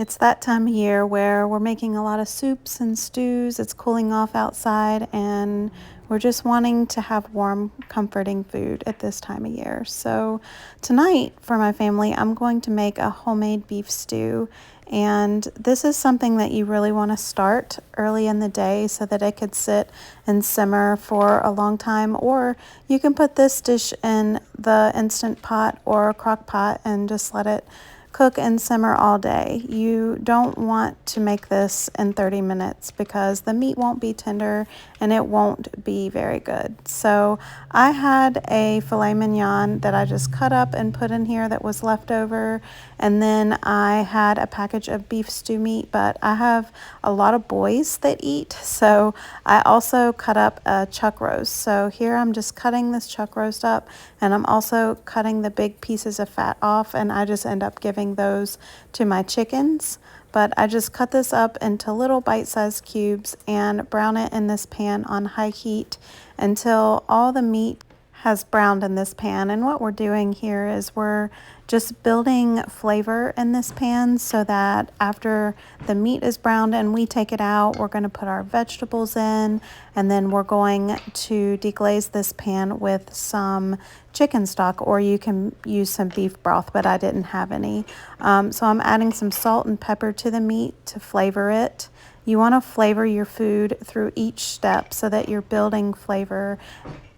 It's that time of year where we're making a lot of soups and stews. It's cooling off outside, and we're just wanting to have warm, comforting food at this time of year. So, tonight for my family, I'm going to make a homemade beef stew. And this is something that you really want to start early in the day so that it could sit and simmer for a long time. Or you can put this dish in the Instant Pot or crock pot and just let it cook and simmer all day. You don't want to make this in 30 minutes because the meat won't be tender and it won't be very good. So I had a filet mignon that I just cut up and put in here that was left over, and then I had a package of beef stew meat, but I have a lot of boys that eat, so I also cut up a chuck roast. So here I'm just cutting this chuck roast up, and I'm also cutting the big pieces of fat off, and I just end up giving those to my chickens. But I just cut this up into little bite-sized cubes and brown it in this pan on high heat until all the meat has browned in this pan. And what we're doing here is we're just building flavor in this pan so that after the meat is browned and we take it out, we're going to put our vegetables in, and then we're going to deglaze this pan with some chicken stock, or you can use some beef broth, but I didn't have any. So I'm adding some salt and pepper to the meat to flavor it. You want to flavor your food through each step so that you're building flavor.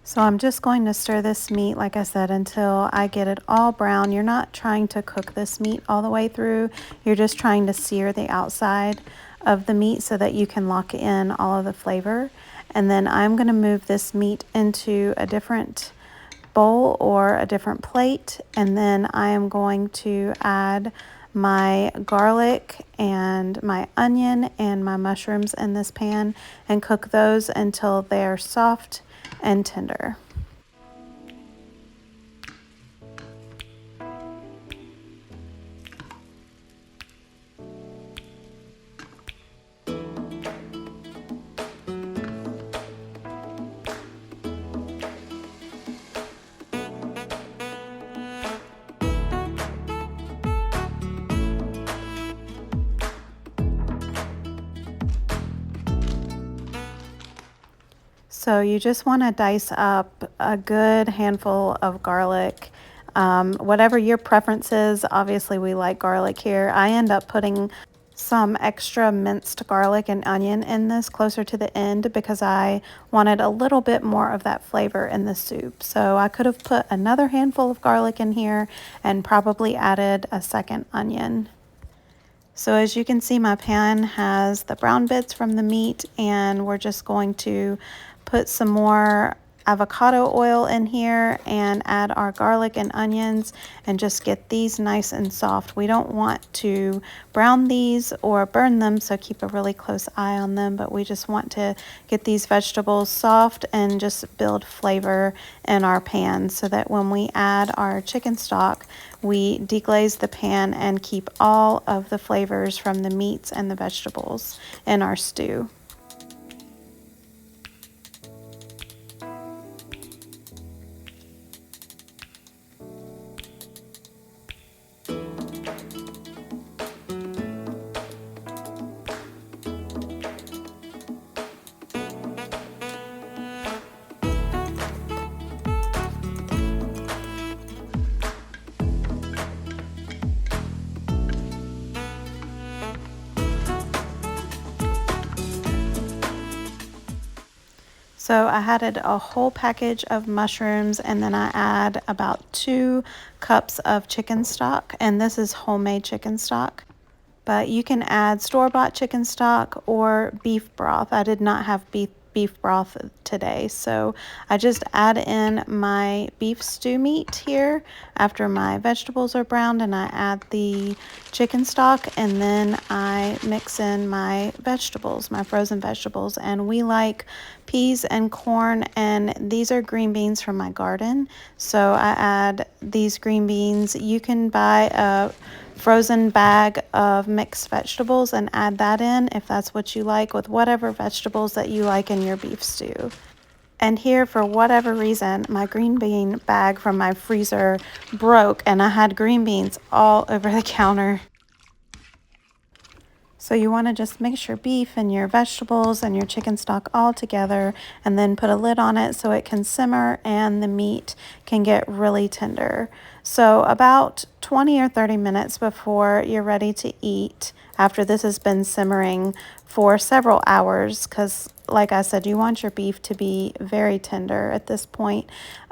So I'm just going to stir this meat, like I said, until I get it all brown. You're not trying to cook this meat all the way through. You're just trying to sear the outside of the meat so that you can lock in all of the flavor. And then I'm going to move this meat into a different bowl or a different plate, and then I am going to add my garlic and my onion and my mushrooms in this pan and cook those until they're soft and tender. So you just want to dice up a good handful of garlic. Whatever your preference is, obviously we like garlic here. I end up putting some extra minced garlic and onion in this closer to the end because I wanted a little bit more of that flavor in the soup. So I could have put another handful of garlic in here and probably added a second onion. So as you can see, my pan has the brown bits from the meat, and we're just going to put some more avocado oil in here and add our garlic and onions and just get these nice and soft. We don't want to brown these or burn them, so keep a really close eye on them, but we just want to get these vegetables soft and just build flavor in our pan so that when we add our chicken stock, we deglaze the pan and keep all of the flavors from the meats and the vegetables in our stew. So I added a whole package of mushrooms, and then I add about 2 cups of chicken stock, and this is homemade chicken stock. But you can add store-bought chicken stock or beef broth. I did not have beef broth today, so I just add in my beef stew meat here after my vegetables are browned, and I add the chicken stock, and then I mix in my vegetables, my frozen vegetables. And we like peas and corn, and these are green beans from my garden, so I add these green beans. You can buy a frozen bag of mixed vegetables and add that in if that's what you like, with whatever vegetables that you like in your beef stew. And here, for whatever reason, my green bean bag from my freezer broke, and I had green beans all over the counter. So you want to just mix your beef and your vegetables and your chicken stock all together and then put a lid on it so it can simmer and the meat can get really tender. So about 20 or 30 minutes before you're ready to eat, after this has been simmering for several hours, because like I said, you want your beef to be very tender at this point,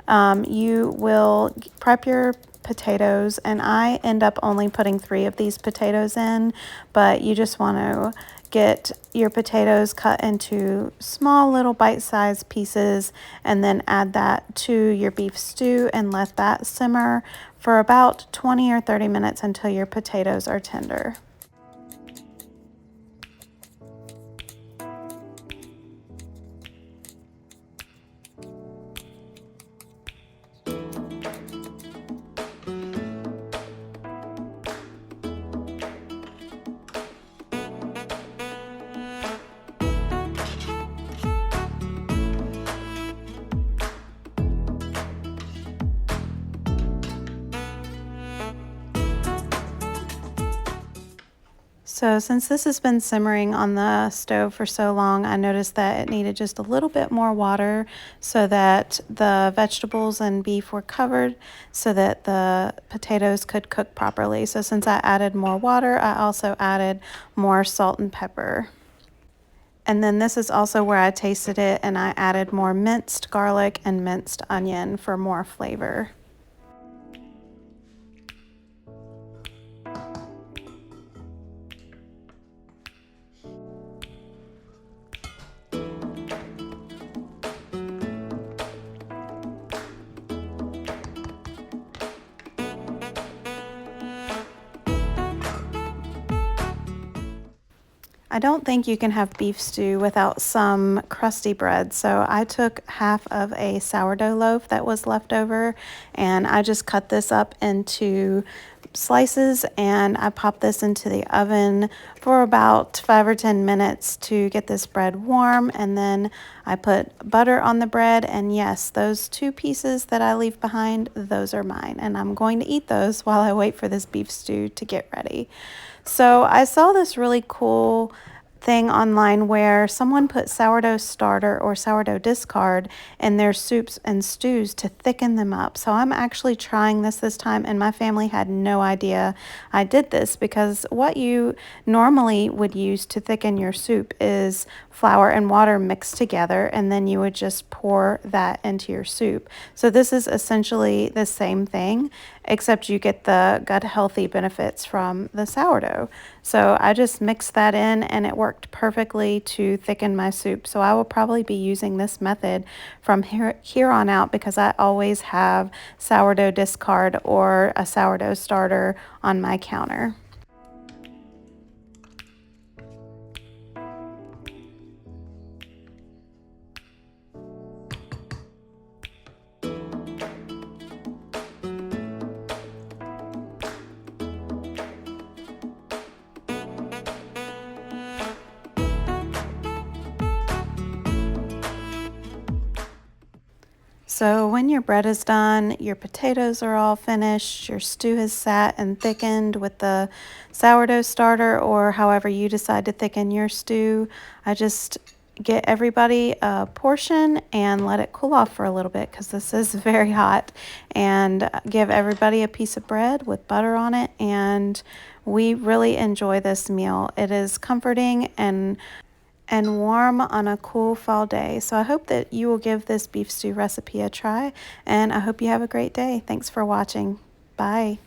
you will prep your potatoes, and I end up only putting 3 of these potatoes in, but you just want to get your potatoes cut into small little bite-sized pieces and then add that to your beef stew and let that simmer for about 20 or 30 minutes until your potatoes are tender. So since this has been simmering on the stove for so long, I noticed that it needed just a little bit more water so that the vegetables and beef were covered so that the potatoes could cook properly. So since I added more water, I also added more salt and pepper. And then this is also where I tasted it, and I added more minced garlic and minced onion for more flavor. I don't think you can have beef stew without some crusty bread. So I took half of a sourdough loaf that was left over, and I just cut this up into slices, and I popped this into the oven for about 5 or 10 minutes to get this bread warm. And then I put butter on the bread, and yes, those 2 pieces that I leave behind, those are mine, and I'm going to eat those while I wait for this beef stew to get ready. So I saw this really cool thing online where someone put sourdough starter or sourdough discard in their soups and stews to thicken them up. So I'm actually trying this time, and my family had no idea I did this, because what you normally would use to thicken your soup is flour and water mixed together, and then you would just pour that into your soup. So this is essentially the same thing, except you get the gut healthy benefits from the sourdough. So I just mixed that in, and it worked perfectly to thicken my soup. So I will probably be using this method from here on out, because I always have sourdough discard or a sourdough starter on my counter. So when your bread is done, your potatoes are all finished, your stew has sat and thickened with the sourdough starter, or however you decide to thicken your stew, I just get everybody a portion and let it cool off for a little bit, because this is very hot, and give everybody a piece of bread with butter on it, and we really enjoy this meal. It is comforting and warm on a cool fall day. So I hope that you will give this beef stew recipe a try, and I hope you have a great day. Thanks for watching. Bye.